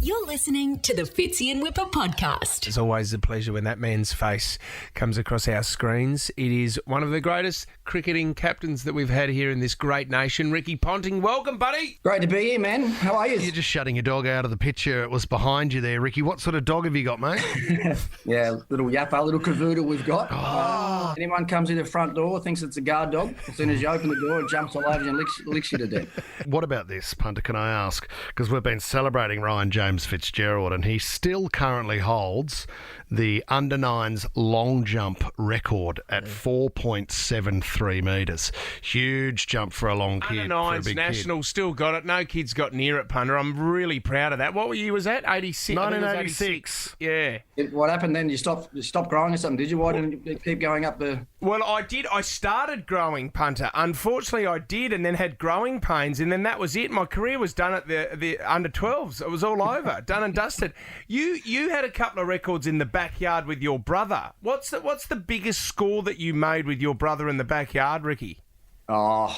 You're listening to the Fitzy and Whipper podcast. It's always a pleasure when that man's face comes across our screens. It is one of the greatest cricketing captains that we've had here in this great nation. Ricky Ponting, welcome, buddy. Great to be here, man. How are you? You're just shutting your dog out of the picture. It was behind you there, Ricky. What sort of dog have you got, mate? Yeah, little yapper, little cavoodle we've got. Anyone comes in the front door, thinks it's a guard dog. As soon as you open the door, it jumps all over you and licks you to death. What about this, punter, can I ask? Because we've been celebrating Ryan James Fitzgerald, and he still currently holds the under-9s long jump record at 4.73 metres. Huge jump for a long kid. Under-9s national still got it. No kid's got near it, punter. I'm really proud of that. What year was that? 86? 1986. Yeah. What happened then? You stopped growing or something, did you? Why didn't you keep going up the... Well, I did. I started growing, punter. Unfortunately, I did, and then had growing pains, and then that was it. My career was done at the under-12s. It was all over, done and dusted. You had a couple of records in the backyard with your brother. What's the biggest score that you made with your brother in the backyard, Ricky? Oh,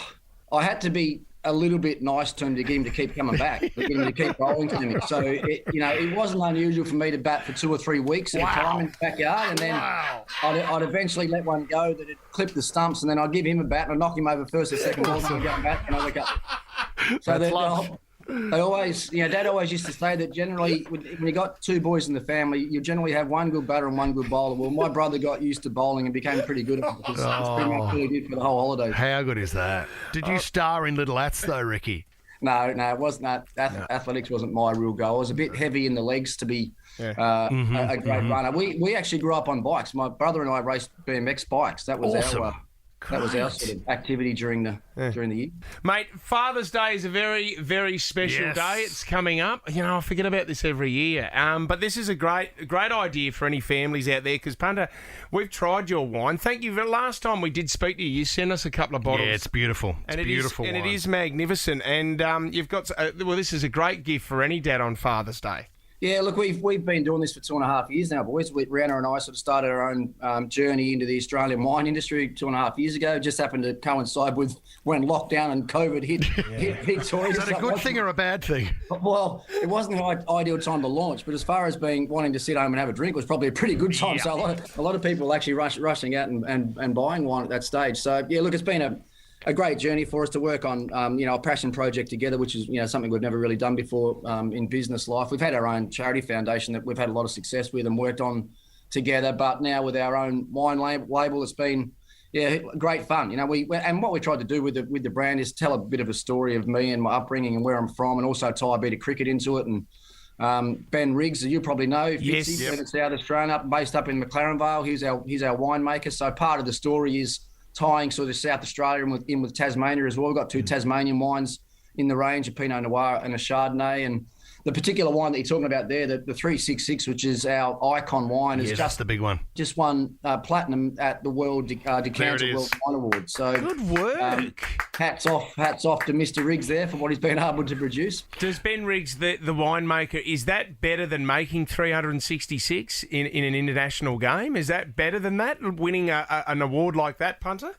I had to be a little bit nice to him to get him to keep coming back, to get him to keep rolling to me. So, it wasn't unusual for me to bat for 2 or 3 weeks at a time in the backyard, and then I'd eventually let one go that had clipped the stumps, and then I'd give him a bat and I'd knock him over first or second ball and I'd go back and I'd wake up. So they always, Dad always used to say that generally when you got 2 boys in the family, you generally have one good batter and one good bowler. Well, my brother got used to bowling and became pretty good at it because it's pretty much all he did for the whole holiday. How good is that? Did you star in Little Ats though, Ricky? No, it wasn't that. Athletics wasn't my real goal. I was a bit heavy in the legs to be a great runner. We actually grew up on bikes. My brother and I raced BMX bikes. That was awesome. That was our sort of activity during the year. Mate, Father's Day is a very, very special day. It's coming up. I forget about this every year. But this is a great idea for any families out there because, punter, we've tried your wine. Thank you. Last time we did speak to you, you sent us a couple of bottles. Yeah, it's beautiful. It's beautiful wine. And it is magnificent. And you've got... this is a great gift for any dad on Father's Day. Yeah, look, we've been doing this for 2.5 years now, boys. Rihanna and I sort of started our own journey into the Australian wine industry 2.5 years ago. It just happened to coincide with when lockdown and COVID hit Victoria. Is that a good thing or a bad thing? Well, it wasn't the ideal time to launch, but as far as wanting to sit home and have a drink was probably a pretty good time. So a lot of people actually rushing out and buying wine at that stage. So, yeah, look, it's been a great journey for us to work on, a passion project together, which is, something we've never really done before in business life. We've had our own charity foundation that we've had a lot of success with and worked on together, but now with our own wine label, it's been, great fun. And what we tried to do with the brand is tell a bit of a story of me and my upbringing and where I'm from, and also tie a bit of cricket into it. And Ben Riggs, you probably know, Fitzy, from South Australia, based up in McLaren Vale. He's our winemaker. So part of the story is tying sort of South Australia in with Tasmania as well. We've got 2 Tasmanian wines in the range, a Pinot Noir and a Chardonnay. And the particular wine that you're talking about there, the 366, which is our icon wine, is just the big one. Just won platinum at the World Decanter World Wine Award. So good work. Hats off to Mr. Riggs there for what he's been able to produce. Does Ben Riggs, the winemaker, is that better than making 366 in an international game? Is that better than that, winning an award like that, punter?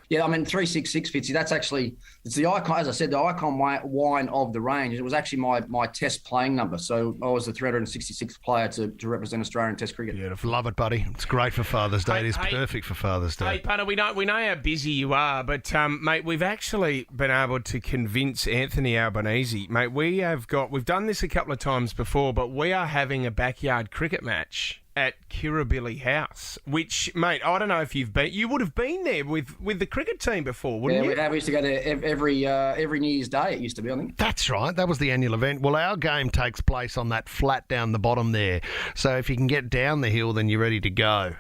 Yeah, 366, Fitzy, it's the icon, as I said, the icon wine of the range. It was actually my test playing number. So I was the 366th player to represent Australian Test cricket. Beautiful. Love it, buddy. It's great for Father's Day. It is perfect for Father's Day. Hey, punter, we know how busy you are, but, mate, we've actually been able to convince Anthony Albanese. Mate, we've done this a couple of times before, but we are having a backyard cricket match at Kirribilli House, which, mate, I don't know if you would have been there with the cricket team before, wouldn't you? Yeah, we used to go there every New Year's Day, it used to be, I think. That's right. That was the annual event. Well, our game takes place on that flat down the bottom there. So if you can get down the hill, then you're ready to go.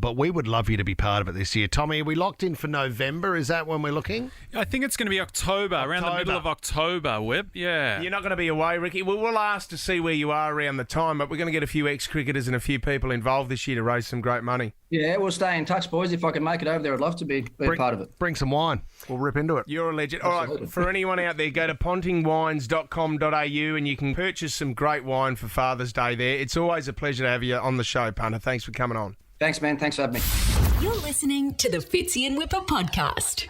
But we would love you to be part of it this year. Tommy, are we locked in for November? Is that when we're looking? I think it's going to be October, around the middle of October, Webb. Yeah. You're not going to be away, Ricky. We'll ask to see where you are around the time, but we're going to get a few ex-cricketers and a few people involved this year to raise some great money. Yeah, we'll stay in touch, boys. If I can make it over there, I'd love to be a part of it. Bring some wine. We'll rip into it. You're a legend. All right, for anyone out there, go to pontingwines.com.au and you can purchase some great wine for Father's Day there. It's always a pleasure to have you on the show, punter. Thanks for coming on. Thanks, man. Thanks for having me. You're listening to the Fitzy and Whipper podcast.